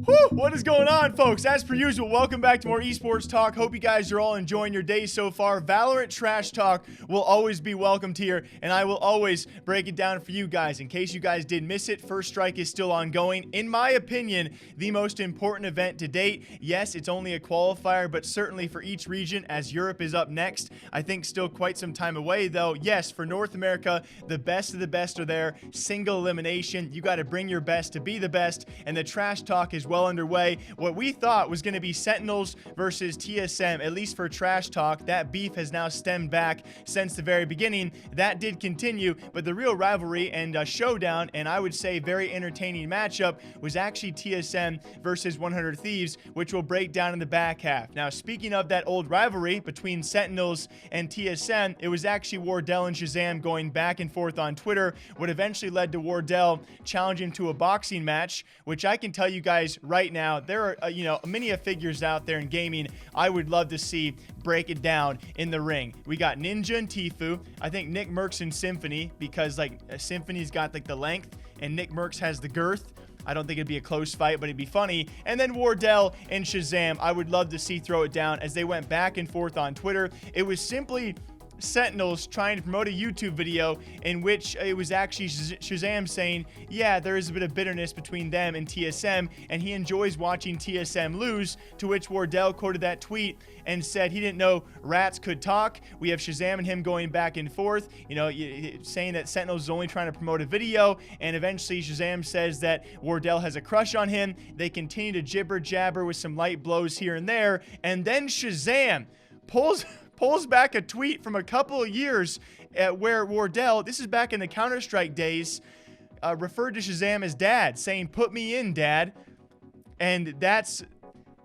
Whew, what is going on, folks? As per usual, welcome back to more esports talk. Hope you guys are all enjoying your day so far. Valorant trash talk will always be welcomed here, and I will always break it down for you guys. In case you guys did miss it, First Strike is still ongoing. In my opinion, the most important event to date. Yes, it's only a qualifier, but certainly for each region, as Europe is up next. I think still quite some time away, though. Yes, for North America, the best of the best are there. Single elimination. You got to bring your best to be the best, and the trash talk is well underway. What we thought was going to be Sentinels versus TSM, at least for trash talk, that beef has now stemmed back since the very beginning. That did continue, but the real rivalry and showdown, and I would say very entertaining matchup, was actually TSM versus 100 Thieves, which we'll break down in the back half. Now, speaking of that old rivalry between Sentinels and TSM, it was actually Wardell and Shahzam going back and forth on Twitter, what eventually led to Wardell challenging to a boxing match, which I can tell you guys right now, there are, many figures out there in gaming I would love to see break it down in the ring. We got Ninja and Tfue. I think Nick Mercs and Symphony, because Symphony's got the length and Nick Mercs has the girth. I don't think it'd be a close fight, but it'd be funny. And then Wardell and Shahzam, I would love to see throw it down as they went back and forth on Twitter. It was simply Sentinels trying to promote a YouTube video in which it was actually Shahzam saying, yeah, there is a bit of bitterness between them and TSM, and he enjoys watching TSM lose, to which Wardell quoted that tweet and said he didn't know rats could talk. We have Shahzam and him going back and forth, saying that Sentinels is only trying to promote a video, and eventually Shahzam says that Wardell has a crush on him. They continue to jibber jabber with some light blows here and there, and then Shahzam pulls back a tweet from a couple of years where Wardell, this is back in the Counter-Strike days, referred to Shahzam as dad, saying, "Put me in, dad." And that's...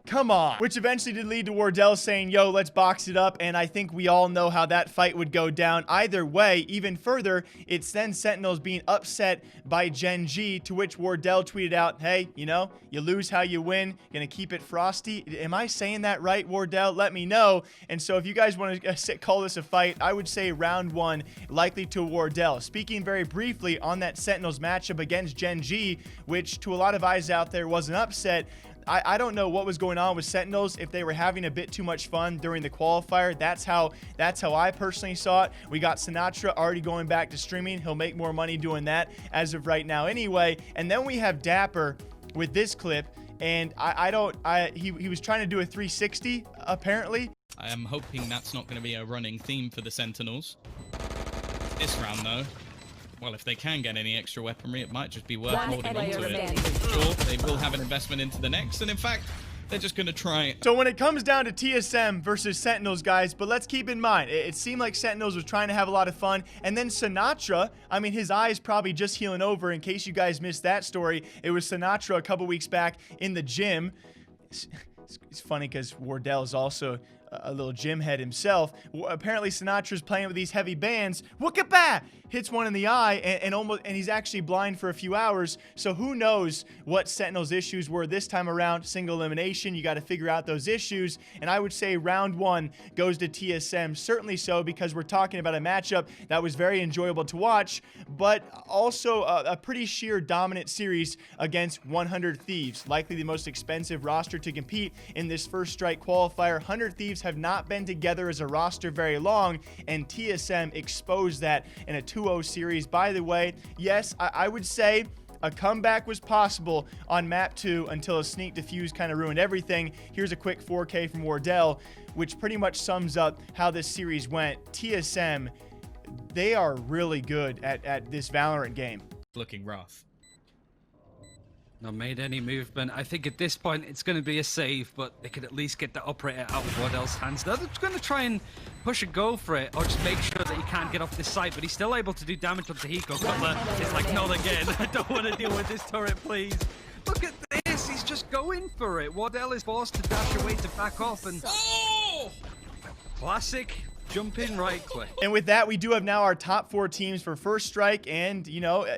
come on. Which eventually did lead to Wardell saying, yo, let's box it up. And I think we all know how that fight would go down. Either way, even further, it's then Sentinels being upset by GenG, to which Wardell tweeted out, hey, you lose how you win. Gonna keep it frosty. Am I saying that right, Wardell? Let me know. And so if you guys want to call this a fight, I would say round one, likely to Wardell. Speaking very briefly on that Sentinels matchup against GenG, which to a lot of eyes out there was an upset, I don't know what was going on with Sentinels, if they were having a bit too much fun during the qualifier. That's how I personally saw it. We got Sinatra already going back to streaming. He'll make more money doing that as of right now anyway. And then we have Dapper with this clip, and he was trying to do a 360 apparently. I am hoping that's not going to be a running theme for the Sentinels this round though. Well, if they can get any extra weaponry, it might just be worth holding on to it. Sure, they will have an investment into the next, and in fact, they're just going to try it. So when it comes down to TSM versus Sentinels, guys, but let's keep in mind, it seemed like Sentinels was trying to have a lot of fun, and then Sinatra, I mean, his eye is probably just healing over. In case you guys missed that story, it was Sinatra a couple weeks back in the gym. It's funny because Wardell is also a little gym head himself. Apparently Sinatra's playing with these heavy bands. Whookabah! Hits one in the eye and he's actually blind for a few hours. So who knows what Sentinel's issues were this time around. Single elimination, you got to figure out those issues. And I would say round one goes to TSM. Certainly so, because we're talking about a matchup that was very enjoyable to watch, but also a pretty sheer dominant series against 100 Thieves. Likely the most expensive roster to compete in this First Strike qualifier. 100 Thieves have not been together as a roster very long, and TSM exposed that in a 2-0 series. By the way, yes, I would say a comeback was possible on map 2 until a sneak defuse kind of ruined everything. Here's a quick 4K from Wardell, which pretty much sums up how this series went. TSM, they are really good at this Valorant game. Looking rough. Not made any movement. I think at this point it's going to be a save, but they could at least get the operator out of Wardell's hands. They're going to try and push and go for it, or just make sure that he can't get off this site, but he's still able to do damage onto Hiko. Cutler is like, not again. I don't want to deal with this turret, please. Look at this. He's just going for it. Wardell is forced to dash away to back off, and classic jump in right click. And with that, we do have now our top 4 teams for First Strike, and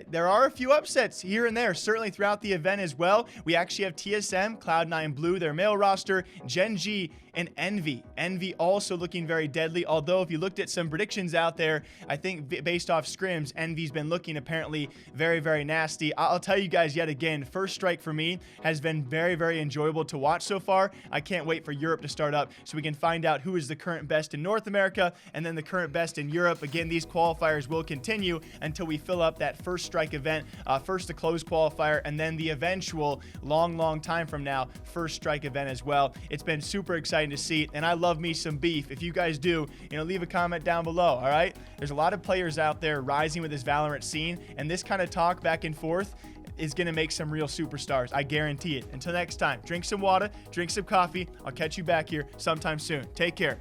there are a few upsets here and there, certainly throughout the event as well. We actually have TSM, Cloud9 Blue, their male roster, GenG and Envy. Envy also looking very deadly, although if you looked at some predictions out there, I think based off scrims, Envy's been looking apparently very, very nasty. I'll tell you guys yet again, First Strike for me has been very, very enjoyable to watch so far. I can't wait for Europe to start up so we can find out who is the current best in North America and then the current best in Europe. Again, these qualifiers will continue until we fill up that First Strike event, first to close qualifier, and then the eventual long time from now First Strike event as well. It's been super exciting to see, and I love me some beef. If you guys do, leave a comment down below. All right, there's a lot of players out there rising with this Valorant scene, and this kind of talk back and forth is going to make some real superstars. I guarantee it. Until next time, drink some water, drink some coffee. I'll catch you back here sometime soon. Take care.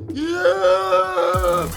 Yeah!